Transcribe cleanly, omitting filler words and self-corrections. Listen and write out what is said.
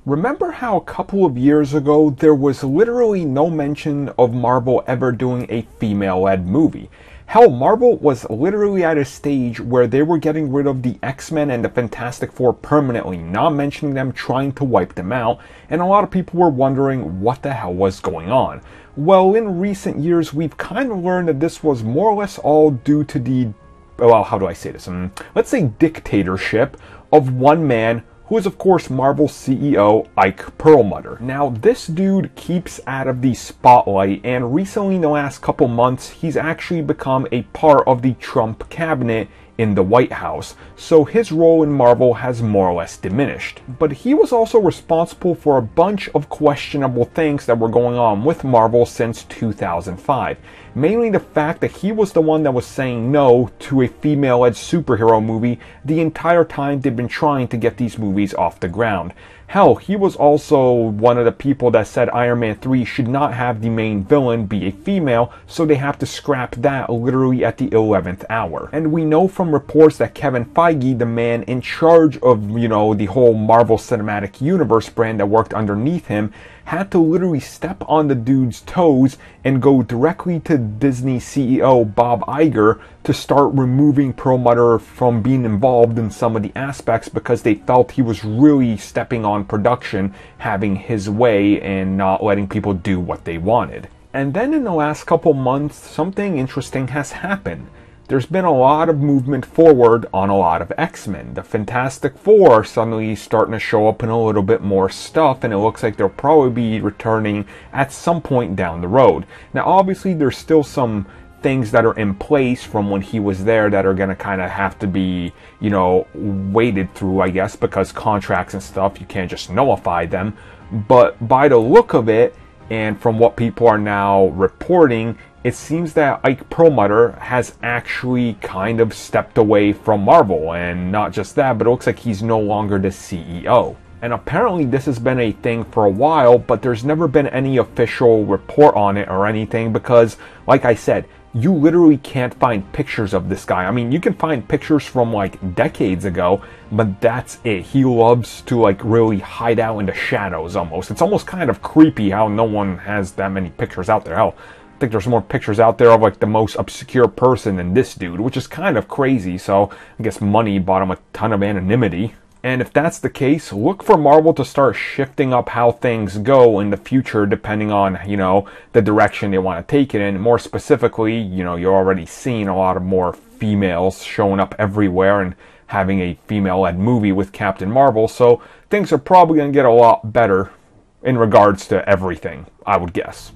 Remember how a couple of years ago there was literally no mention of Marvel ever doing a female-led movie? Hell, Marvel was literally at a stage where they were getting rid of the X-Men and the Fantastic Four permanently, not mentioning them, trying to wipe them out, and a lot of people were wondering what the hell was going on. Well, in recent years, we've kind of learned that this was more or less all due to the, well, how do I say this? Let's say dictatorship of one man, who is of course Marvel's CEO, Ike Perlmutter. Now this dude keeps out of the spotlight, and recently in the last couple months he's actually become a part of the Trump cabinet in the White House, so his role in Marvel has more or less diminished. But he was also responsible for a bunch of questionable things that were going on with Marvel since 2005. Mainly the fact that he was the one that was saying no to a female-led superhero movie the entire time they've been trying to get these movies off the ground. Hell, he was also one of the people that said Iron Man 3 should not have the main villain be a female, so they have to scrap that literally at the 11th hour. And we know from reports that Kevin Feige, the man in charge of, the whole Marvel Cinematic Universe brand that worked underneath him, had to literally step on the dude's toes and go directly to Disney CEO Bob Iger to start removing Perlmutter from being involved in some of the aspects because they felt he was really stepping on production, having his way and not letting people do what they wanted. And then in the last couple months, something interesting has happened. There's been a lot of movement forward on a lot of X-Men. The Fantastic Four are suddenly starting to show up in a little bit more stuff, and it looks like they'll probably be returning at some point down the road. Now obviously there's still some things that are in place from when he was there that are going to kind of have to be, waded through, I guess, because contracts and stuff, you can't just nullify them. But by the look of it, and from what people are now reporting, it seems that Ike Perlmutter has actually kind of stepped away from Marvel. And not just that, but it looks like he's no longer the CEO. And apparently this has been a thing for a while, but there's never been any official report on it or anything because, like I said, you literally can't find pictures of this guy. I mean, you can find pictures from like decades ago, but that's it. He loves to like really hide out in the shadows almost. It's almost kind of creepy how no one has that many pictures out there. Hell, I think there's more pictures out there of like the most obscure person than this dude, which is kind of crazy. So I guess money bought him a ton of anonymity. And if that's the case, look for Marvel to start shifting up how things go in the future depending on, the direction they want to take it in. More specifically, you're already seeing a lot of more females showing up everywhere and having a female-led movie with Captain Marvel. So things are probably going to get a lot better in regards to everything, I would guess.